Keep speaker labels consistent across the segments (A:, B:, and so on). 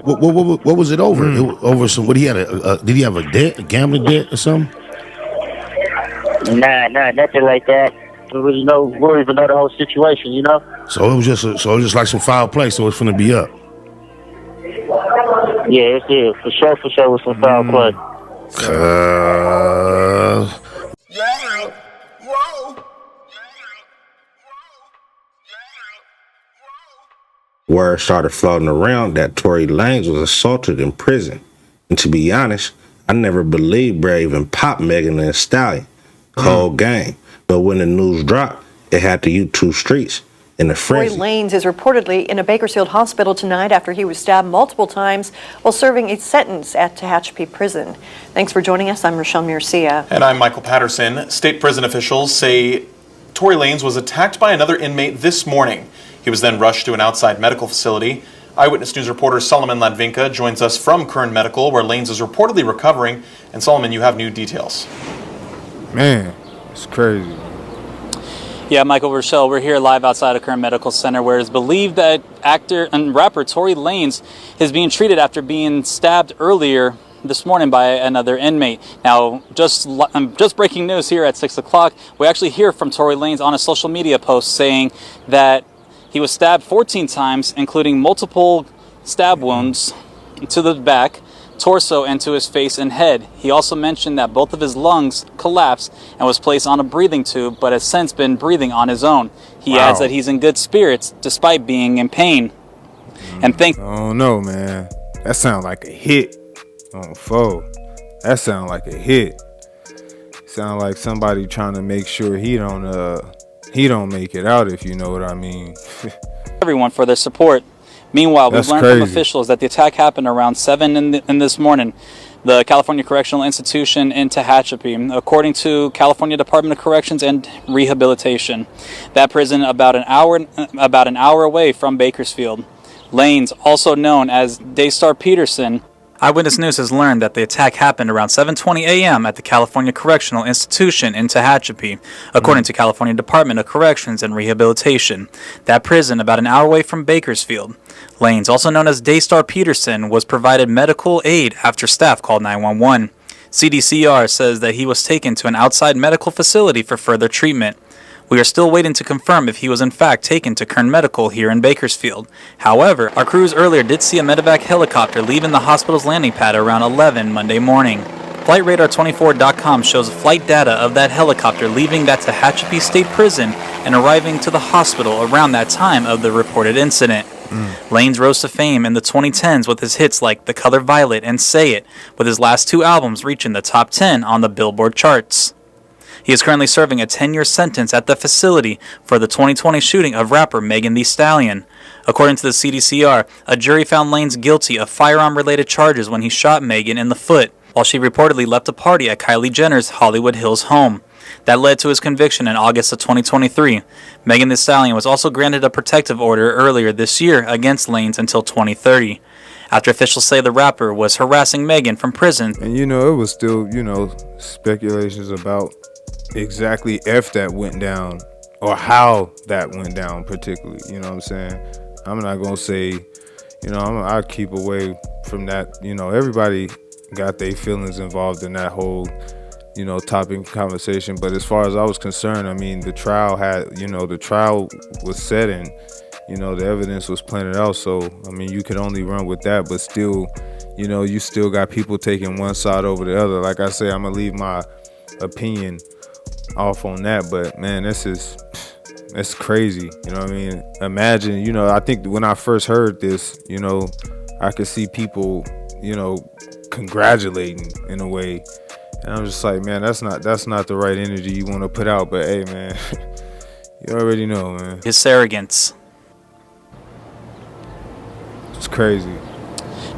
A: What was it over? It was over some. What he had did he have a debt, a gambling debt or something?
B: Nah, nothing like that. There was no worries about the whole situation, you know.
A: So it was just like some foul play. So it's gonna be up.
B: Yeah, for sure, with some foul play.
C: Word started floating around that Tory Lanez was assaulted in prison. And to be honest, I never believed Bray even popped Megan Thee Stallion. Cold game. But when the news dropped, it had the YouTube streets in a frenzy.
D: Tory Lanez is reportedly in a Bakersfield hospital tonight after he was stabbed multiple times while serving a sentence at Tehachapi Prison. Thanks for joining us. I'm Rochelle Murcia.
E: And I'm Michael Patterson. State prison officials say Tory Lanez was attacked by another inmate this morning. He was then rushed to an outside medical facility. Eyewitness News reporter Solomon Ladvinka joins us from Kern Medical, where Lanez is reportedly recovering. And Solomon, you have new details.
F: Man, it's crazy.
G: Yeah, Michael, Rochelle, we're here live outside of Kern Medical Center, where it's believed that actor and rapper Tory Lanez is being treated after being stabbed earlier this morning by another inmate. Now, just breaking news here at 6 o'clock, we actually hear from Tory Lanez on a social media post saying that he was stabbed 14 times, including multiple stab wounds to the back, torso, and to his face and head. He also mentioned that both of his lungs collapsed and was placed on a breathing tube, but has since been breathing on his own. He adds that he's in good spirits despite being in pain. And
F: I don't know, man. That sounds like a hit on foe. That sounds like a hit. Sound like somebody trying to make sure he don't make it out, if you know what I mean.
G: Everyone for their support. Meanwhile, we've learned from officials that the attack happened around 7 in this morning. The California Correctional Institution in Tehachapi, according to California Department of Corrections and Rehabilitation. That prison about an hour away from Bakersfield. Lanez, also known as Daystar Peterson. Eyewitness News has learned that the attack happened around 7:20 a.m. at the California Correctional Institution in Tehachapi, according to California Department of Corrections and Rehabilitation. That prison, about an hour away from Bakersfield. Lanez, also known as Daystar Peterson, was provided medical aid after staff called 911. CDCR says that he was taken to an outside medical facility for further treatment. We are still waiting to confirm if he was in fact taken to Kern Medical here in Bakersfield. However, our crews earlier did see a medevac helicopter leaving the hospital's landing pad around 11 Monday morning. FlightRadar24.com shows flight data of that helicopter leaving that Tehachapi State Prison and arriving to the hospital around that time of the reported incident. Lanez rose to fame in the 2010s with his hits like The Color Violet and Say It, with his last two albums reaching the top 10 on the Billboard charts. He is currently serving a 10-year sentence at the facility for the 2020 shooting of rapper Megan Thee Stallion. According to the CDCR, a jury found Lanez guilty of firearm-related charges when he shot Megan in the foot while she reportedly left a party at Kylie Jenner's Hollywood Hills home. That led to his conviction in August of 2023. Megan Thee Stallion was also granted a protective order earlier this year against Lanez until 2030. After officials say the rapper was harassing Megan from prison.
F: And it was still, speculations about exactly if that went down or how that went down particularly, you know what I'm saying? I'm not gonna say, I'll keep away from that. Everybody got their feelings involved in that whole, topic conversation. But as far as I was concerned, I mean, the trial was set and, the evidence was planted out. So, I mean, you could only run with that, but still, you still got people taking one side over the other. Like I say, I'm gonna leave my opinion off on that, but man, that's crazy. You know what I mean? Imagine, I think when I first heard this, I could see people, congratulating in a way, and I'm just like, man, that's not the right energy you want to put out. But hey, man, you already know, man.
G: His arrogance.
F: It's crazy.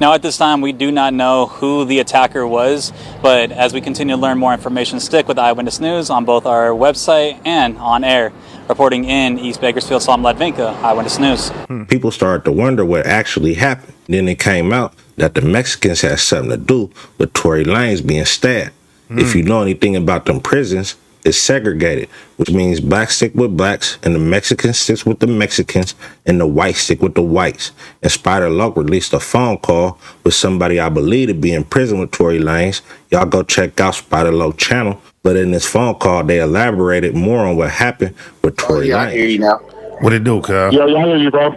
G: Now, at this time, we do not know who the attacker was, but as we continue to learn more information, stick with Eyewitness News on both our website and on air. Reporting in East Bakersfield, Solomon Ladvinka, Eyewitness News.
C: People started to wonder what actually happened. Then it came out that the Mexicans had something to do with Tory Lanez being stabbed. If you know anything about them prisons, is segregated, which means blacks stick with blacks and the Mexicans sticks with the Mexicans and the whites stick with the whites. And Spider Loc released a phone call with somebody I believe to be in prison with Tory Lanez. Y'all go check out Spider Loc channel. But in this phone call, they elaborated more on what happened with Tory Lanez.
B: I hear you now.
A: What it do, Kyle?
B: Yo, I hear you, bro.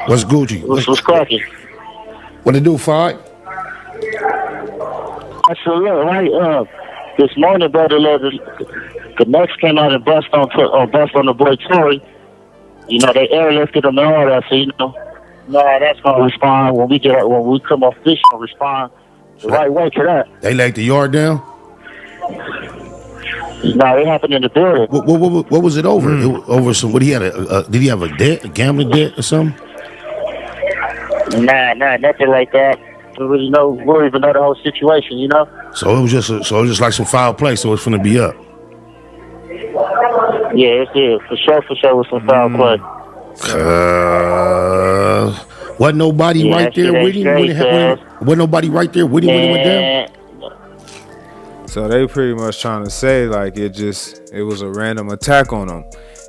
A: What's Gucci?
B: What's cracking?
A: What it do, Fight?
B: I said, look, right, this morning, brother, the Mex came out and bust on the boy Tory. You know, they airlifted him and all that, so, you know, that's going to respond when we come off this, respond the right way to that.
A: They laid the yard down?
B: No, it happened in the building.
A: What was it over? It was over some, what he had, did he have a debt, a gambling debt or something?
B: Nah, nothing like that. There was no worries about the whole situation, you know?
A: So it was just like some foul play, so it's finna be up.
B: Yeah, it's for sure with some foul play.
A: Wasn't nobody right there with him when it happened? Wasn't nobody right there with him when it went down?
F: So they pretty much trying to say like it was a random attack on them.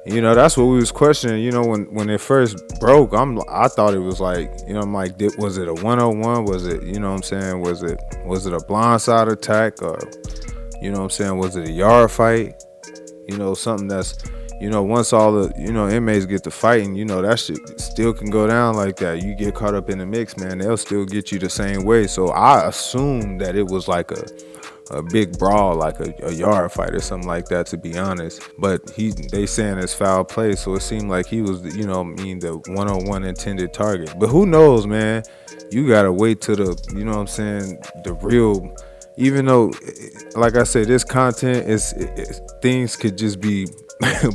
F: You know, that's what we was questioning. You know, when it first broke, I thought it was like, you know, I'm like, was it a 101? Was it, you know what I'm saying? Was it a blindside attack, or, you know what I'm saying? Was it a yard fight? You know, something that's, you know, once all the, you know, inmates get to fighting, you know, that shit still can go down like that. You get caught up in the mix, man, they'll still get you the same way. So I assumed that it was like a big brawl, like a yard fight or something like that, to be honest. But they saying it's foul play, so it seemed like he was, you know, the 101 intended target. But who knows, man? You gotta wait till the, you know what I'm saying, the real. Even though, like I said, this content is things could just be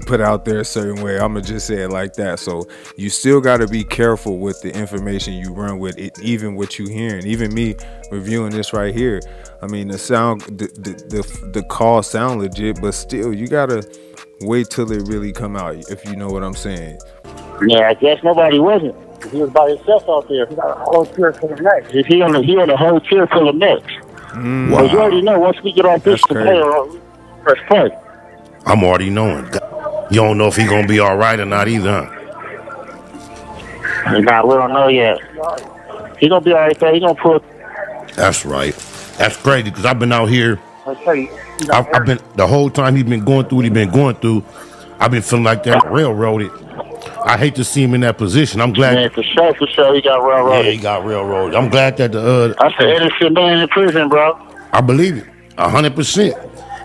F: put out there a certain way. I'm gonna just say it like that. So you still got to be careful with the information you run with it, even what you hearing. Even me reviewing this right here, I mean, the sound, the call sound legit, but still, you gotta wait till it really come out. If you know what I'm saying.
B: Yeah, I guess nobody wasn't. He was by himself out there. He got a whole tier full of necks. He on a whole tier full of necks.
A: Wow.
B: You already know once we get off this to press play.
A: I'm already knowing. You don't know if he gonna be all right or not either, huh?
B: Nah, we don't know yet. He gonna be all right there. He gonna pull.
A: That's right. That's crazy because I've been out here. I've been the whole time he's been going through what he's been going through. I've been feeling like that railroaded. I hate to see him in that position. I'm glad.
B: Man, for sure, he got railroaded.
A: Yeah, he got railroaded. I'm glad that
B: that's an innocent man in prison, bro.
A: I believe it, 100%.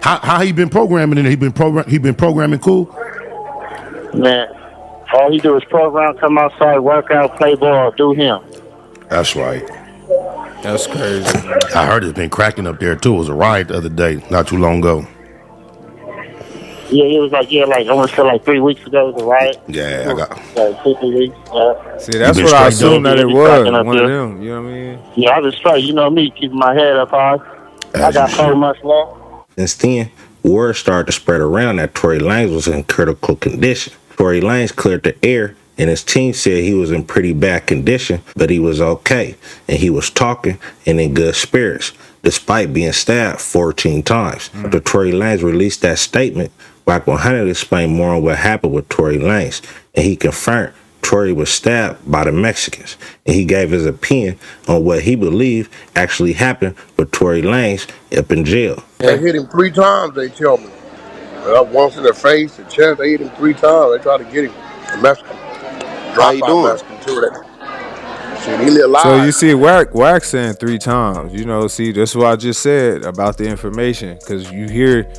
A: How he been programming in there? He been programming cool.
B: Man, all he do is program, come outside, work out, play ball, do him.
A: That's right.
F: That's crazy.
A: I heard it's been cracking up there too. It was a riot the other day, not too long ago.
B: Yeah, it was like I want to say like 3 weeks ago, it was a riot.
A: Yeah, I got.
B: Like 2 weeks.
F: See, that's what I assumed that it was. One of them. You know what I mean?
B: Yeah, I was straight. You know me, keeping my head up high. I got 4 months left.
C: Since then, word started to spread around that Tory Lanez was in critical condition. Tory Lanez cleared the air, and his team said he was in pretty bad condition, but he was okay, and he was talking and in good spirits, despite being stabbed 14 times. After Tory Lanez released that statement, Wack 100 explained more on what happened with Tory Lanez, and he confirmed Tory was stabbed by the Mexicans, and he gave his opinion on what he believed actually happened with Tory Lanez up in jail.
H: They hit him 3 times, they tell me. Once in the face, the chest, they hit him 3 times. They tried to get him. The Mexican.
I: How you doing?
H: Shit, he live alive.
F: So you see Wack saying 3 times. You know, see, that's what I just said about the information. Because you hear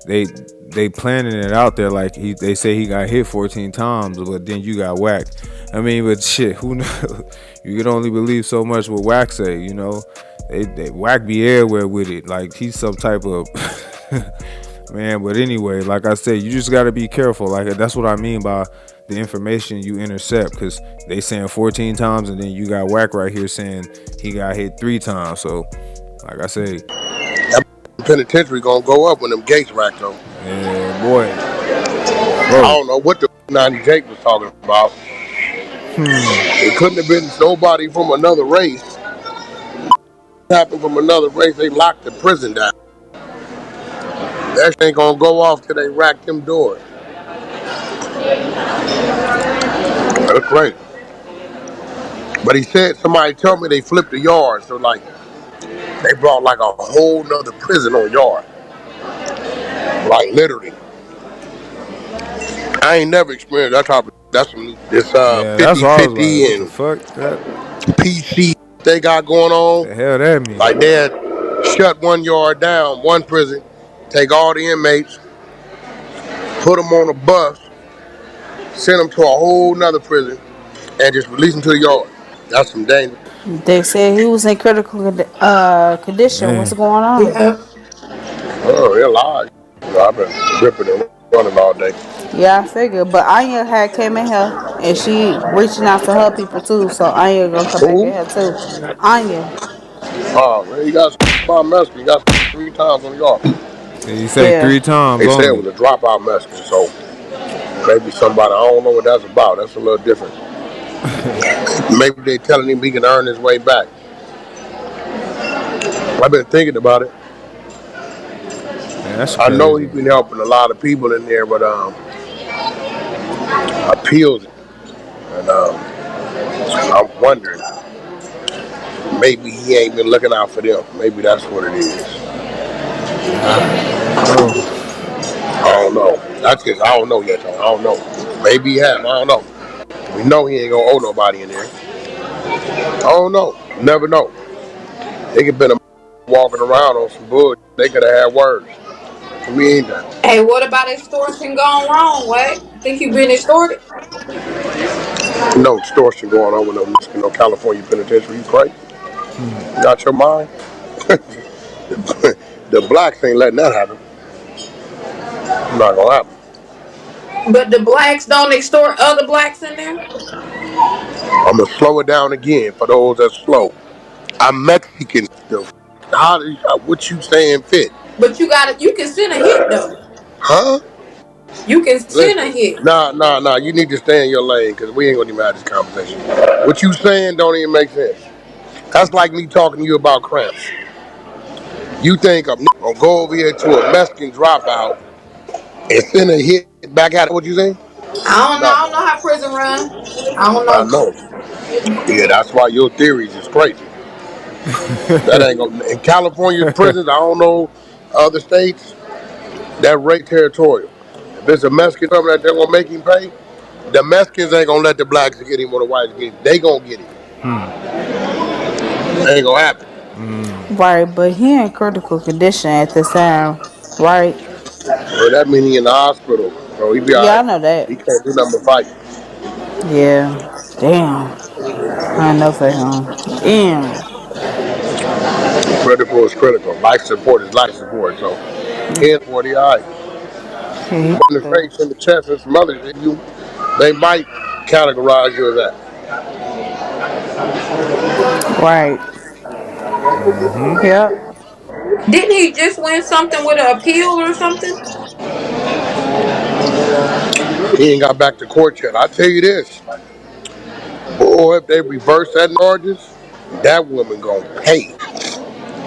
F: they planning it out there like they say he got hit 14 times, but then you got Wack. I mean, but shit, who knows? You can only believe so much what Wack say, you know. They Wack be everywhere with it. Like he's some type of man. But anyway, like I said, you just got to be careful. Like that's what I mean by the information you intercept, because they saying 14 times and then you got Wack right here saying he got hit 3 times. So like I say,
H: that penitentiary gonna go up when them gates racked though.
F: Yeah, boy.
H: I don't know what the 90 Jake was talking about. It couldn't have been nobody from another race. It happened from another race. They locked the prison down. That ain't gonna go off till they rack them doors. That's crazy. But he said somebody told me they flipped the yard, so like they brought like a whole nother prison on yard. Like literally. I ain't never experienced that type of that's some this
F: Yeah, that's
H: 50
F: why I was like,
H: 50
F: what the
H: and
F: fuck? That
H: PC they got going on.
F: the hell that mean?
H: Like they had shut one yard down, one prison, take all the inmates, put them on a bus, send them to a whole nother prison, and just release them to the yard. That's some danger.
I: They said he was in critical condition. What's
F: Man,
I: going on?
J: Yeah.
H: Oh, they're alive. You know, I've been ripping and running all day.
I: Yeah, I figured. But Anya had came in here and she reaching out to her people too. So Anya gonna come back in
H: Who?
I: here too. Anya.
H: Oh, man, you got by Mexican. You got 3 times on the yard.
F: you say
I: Yeah.
F: 3 times
H: They said it
F: only.
H: was a dropout Mexican, so maybe somebody, I don't know what that's about. That's a little different. Maybe they telling him he can earn his way back. I've been thinking about it.
F: Man, that's
H: I know
F: crazy.
H: he's been helping a lot of people in there, but appeals. And I'm wondering, maybe he ain't been looking out for them. Maybe that's what it is.
F: Bro,
H: I don't know. That's just, I don't know yet, though. I don't know. Maybe he has. I don't know. We know he ain't gonna owe nobody in there. I don't know. Never know. They could been walking around on some bullshit. They could have had words. For me, ain't that.
J: Hey, what about extortion gone wrong, Wack? You think you been extorted?
H: No extortion going on with no California penitentiary. You crazy? You got your mind? The blacks ain't letting that happen. It's not gonna happen.
J: But the blacks don't extort other blacks in there?
H: I'm gonna slow it down again for those that's slow. I'm Mexican still. What you saying fit?
J: But you can send a hit though.
H: Huh?
J: You can send a
H: Listen.
J: hit.
H: Nah. You need to stay in your lane because we ain't gonna even have this conversation. What you saying don't even make sense. That's like me talking to you about cramps. You think I'm gonna go over here to a Mexican dropout and send a hit back at it? What you saying?
J: I
H: No.
J: don't know how prison run. I don't
H: I
J: know.
H: know. Yeah, that's why your theories is crazy. That ain't gonna in California prisons. I don't know other states. That rate territorial. If it's a Mexican something that they're gonna make him pay, the Mexicans ain't gonna let the blacks get him or the whites get him. They gonna get him. Ain't gonna happen.
I: Right, but he in critical condition at this time. Right?
H: So that means he in the hospital. So he be
I: Yeah, I
H: alright.
I: know that.
H: He can't do nothing but fight.
I: Yeah. Damn. I know for him. Damn.
H: Critical is critical. Life support is life support. So in 40 alright.
I: Yeah,
H: In the face, in the chest, and some others, they might categorize you as that.
I: right. Yep.
J: Didn't he just win something with an appeal or something?
H: He ain't got back to court yet. I tell you this, boy, if they reverse that charges, that woman gonna pay.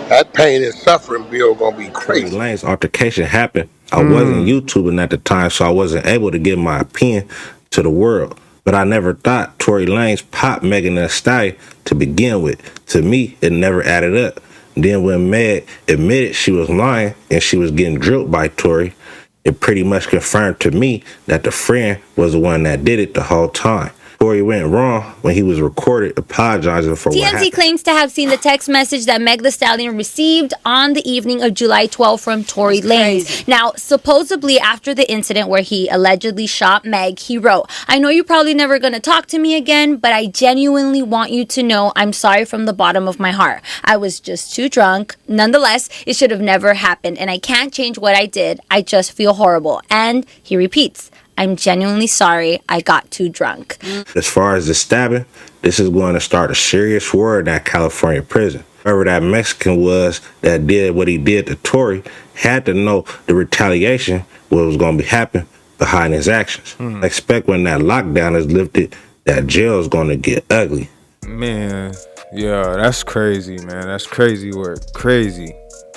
H: That pain and suffering bill gonna be
C: Tory
H: crazy.
C: Lanez altercation happened. I wasn't YouTubing at the time, so I wasn't able to give my opinion to the world. But I never thought Tory Lanez popped Megan Thee Stallion to begin with. To me, it never added up. Then when Meg admitted she was lying and she was getting drilled by Tory, it pretty much confirmed to me that the friend was the one that did it the whole time. Tory went wrong when he was recorded apologizing for what
K: TMZ
C: happened.
K: claims to have seen the text message that Meg Thee Stallion received on the evening of July 12th from Tory Lanez. Now, supposedly after the incident where he allegedly shot Meg, he wrote, "I know you're probably never going to talk to me again, but I genuinely want you to know I'm sorry from the bottom of my heart. I was just too drunk. Nonetheless, it should have never happened, and I can't change what I did. I just feel horrible." And he repeats, "I'm genuinely sorry. I got too drunk."
C: As far as the stabbing, this is going to start a serious war in that California prison. Whoever that Mexican was that did what he did to Tory had to know the retaliation, what was going to be happening behind his actions. I expect when that lockdown is lifted, that jail is going to get ugly.
F: Man, yeah, that's crazy, man. That's crazy work. Crazy.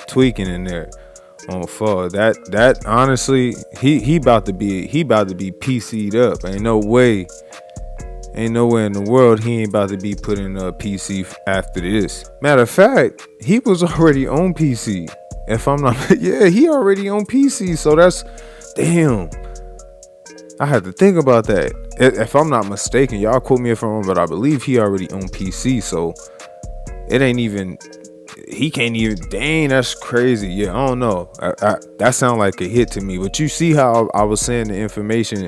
F: Tweaking in there. On fuck. That honestly, he about to be PC'd up. Ain't no way in the world he ain't about to be putting a PC after this. Matter of fact, he was already on PC. If I'm not, yeah, he already on PC. So that's, damn. I had to think about that. If I'm not mistaken, y'all quote me if I'm wrong, but I believe he already on PC. So it ain't even, he can't even, dang, that's crazy. Yeah, I don't know. That sound like a hit to me. But you see how I was saying the information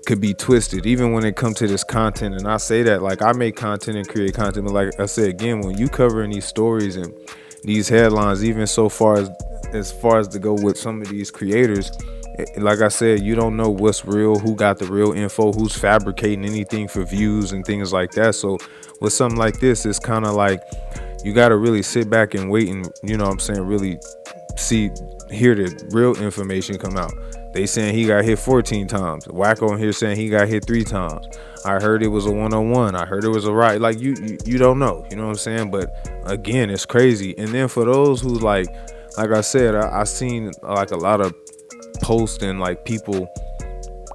F: could be twisted even when it comes to this content. And I say that, like, I make content and create content, but like I said again, when you covering these stories and these headlines, even so far as to go with some of these creators, like I said, you don't know what's real, who got the real info, who's fabricating anything for views and things like that. So with something like this, it's kind of like you got to really sit back and wait and, you know what I'm saying, really hear the real information come out. They saying he got hit 14 times. Wack on here saying he got hit 3 times. I heard it was a 1-on-1. I heard it was a riot. Like, you don't know. You know what I'm saying? But again, it's crazy. And then for those who like I said, I seen like a lot of posts and like people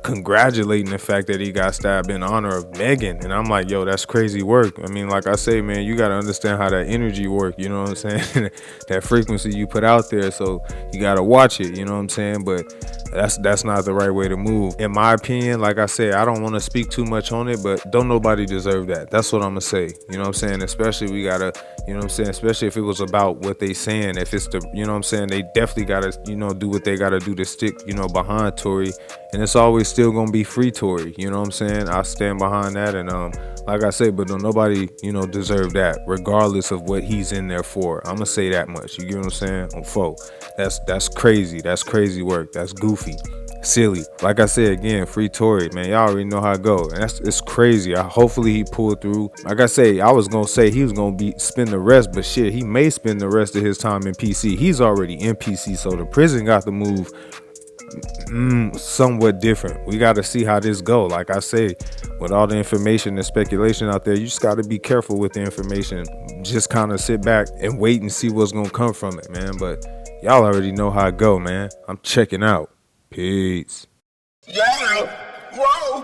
F: congratulating the fact that he got stabbed in honor of Megan. And I'm like, yo, that's crazy work. I mean, like I say, man, you got to understand how that energy work. You know what I'm saying? That frequency you put out there. So you got to watch it. You know what I'm saying? But that's not the right way to move. In my opinion, like I said, I don't want to speak too much on it, but don't nobody deserve that. That's what I'm going to say. You know what I'm saying? Especially we got to, you know what I'm saying? Especially if it was about what they saying. If it's the, you know what I'm saying? They definitely got to, you know, do what they got to do to stick, you know, behind Tory. And it's always still going to be free Tory. You know what I'm saying? I stand behind that. And like I say, but don't nobody, you know, deserve that, regardless of what he's in there for. I'm going to say that much. You get what I'm saying? On folk. That's crazy. That's crazy work. That's goofy. Silly. Like I said again, free Tory, man. Y'all already know how it go. And it's crazy. Hopefully he pulled through. Like I say, I was gonna say he was gonna spend the rest, but shit, he may spend the rest of his time in PC. He's already in PC, so the prison got to move somewhat different. We got to see how this go. Like I say, with all the information and speculation out there, you just got to be careful with the information. Just kind of sit back and wait and see what's gonna come from it, man. But y'all already know how it go, man. I'm checking out. Peace. Yeah. Whoa.